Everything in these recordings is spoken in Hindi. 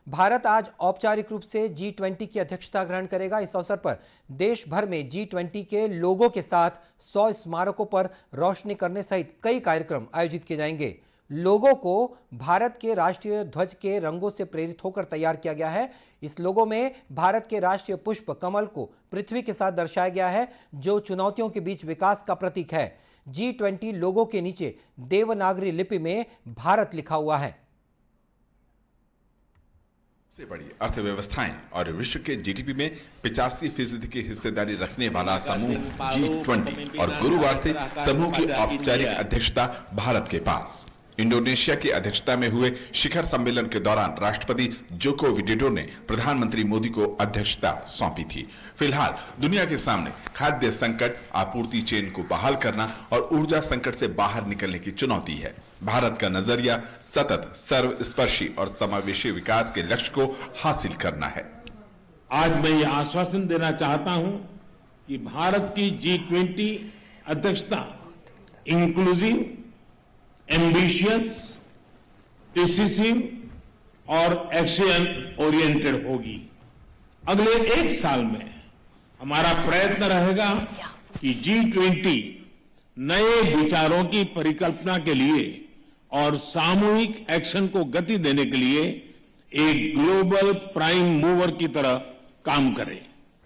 भारत आज औपचारिक रूप से G20 की अध्यक्षता ग्रहण करेगा। इस अवसर पर देश भर में G20 के लोगों के साथ 100 स्मारकों पर रोशनी करने सहित कई कार्यक्रम आयोजित किए जाएंगे। लोगों को भारत के राष्ट्रीय ध्वज के रंगों से प्रेरित होकर तैयार किया गया है। इस लोगों में भारत के राष्ट्रीय पुष्प कमल को पृथ्वी के साथ दर्शाया गया है, जो चुनौतियों के बीच विकास का प्रतीक है। G20 लोगों के नीचे देवनागरी लिपि में भारत लिखा हुआ है। सबसे बड़ी अर्थव्यवस्थाएं और विश्व के जीडीपी में 85% की हिस्सेदारी रखने वाला समूह G20 और गुरुवार से समूह की औपचारिक अध्यक्षता भारत के पास। इंडोनेशिया की अध्यक्षता में हुए शिखर सम्मेलन के दौरान राष्ट्रपति जोको विडोडो ने प्रधानमंत्री मोदी को अध्यक्षता सौंपी थी। फिलहाल दुनिया के सामने खाद्य संकट, आपूर्ति चेन को बहाल करना और ऊर्जा संकट से बाहर निकलने की चुनौती है। भारत का नजरिया सतत, सर्वस्पर्शी और समावेशी विकास के लक्ष्य को हासिल करना है। आज मैं ये आश्वासन देना चाहता हूं कि भारत की G20 अध्यक्षता इंक्लूसिव, एम्बिशियस, डिसिसिव और एक्शन ओरिएंटेड होगी। अगले एक साल में हमारा प्रयत्न रहेगा कि G20 नए विचारों की परिकल्पना के लिए और सामूहिक एक्शन को गति देने के लिए एक ग्लोबल प्राइम मूवर की तरह काम करे।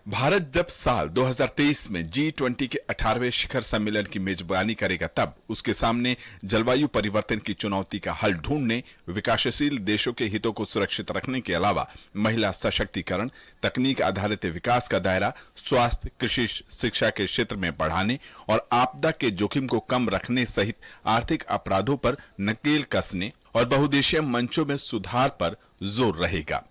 भारत जब साल 2023 में G20 के 18वें शिखर सम्मेलन की मेजबानी करेगा, तब उसके सामने जलवायु परिवर्तन की चुनौती का हल ढूंढने, विकासशील देशों के हितों को सुरक्षित रखने के अलावा महिला सशक्तिकरण, तकनीक आधारित विकास का दायरा, स्वास्थ्य, कृषि, शिक्षा के क्षेत्र में बढ़ाने और आपदा के जोखिम को कम रखने सहित आर्थिक अपराधों पर नकेल कसने और बहुदेशीय मंचों में सुधार पर जोर रहेगा।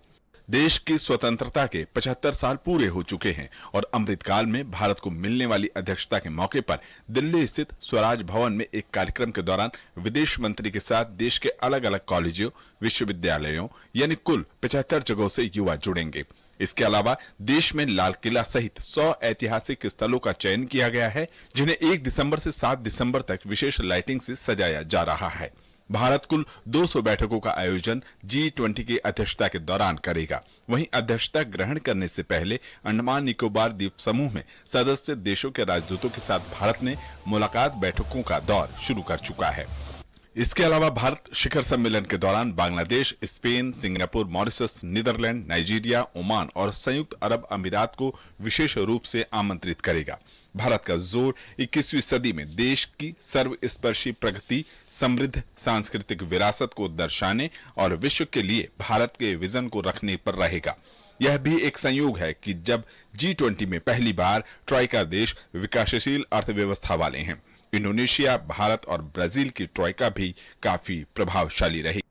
देश की स्वतंत्रता के 75 साल पूरे हो चुके हैं और अमृतकाल में भारत को मिलने वाली अध्यक्षता के मौके पर दिल्ली स्थित स्वराज भवन में एक कार्यक्रम के दौरान विदेश मंत्री के साथ देश के अलग अलग कॉलेजों, विश्वविद्यालयों यानी कुल 75 जगहों से युवा जुड़ेंगे। इसके अलावा देश में लाल किला सहित 100 ऐतिहासिक स्थलों का चयन किया गया है, जिन्हें 1 दिसंबर से 7 दिसंबर तक विशेष लाइटिंग से सजाया जा रहा है। भारत कुल 200 बैठकों का आयोजन G20 की अध्यक्षता के दौरान करेगा। वहीं अध्यक्षता ग्रहण करने से पहले अंडमान निकोबार द्वीप समूह में सदस्य देशों के राजदूतों के साथ भारत ने मुलाकात बैठकों का दौर शुरू कर चुका है। इसके अलावा भारत शिखर सम्मेलन के दौरान Bangladesh, Spain, Singapore, Mauritius, Netherlands, Nigeria, Oman और संयुक्त अरब अमीरात को विशेष रूप से आमंत्रित करेगा। भारत का जोर 21वीं सदी में देश की सर्वस्पर्शी प्रगति, समृद्ध सांस्कृतिक विरासत को दर्शाने और विश्व के लिए भारत के विजन को रखने पर रहेगा। यह भी एक संयोग है कि जब G20 में पहली बार ट्रॉइका देश विकासशील अर्थव्यवस्था वाले हैं। इंडोनेशिया, भारत और ब्राजील की ट्रॉइका भी काफी प्रभावशाली रही।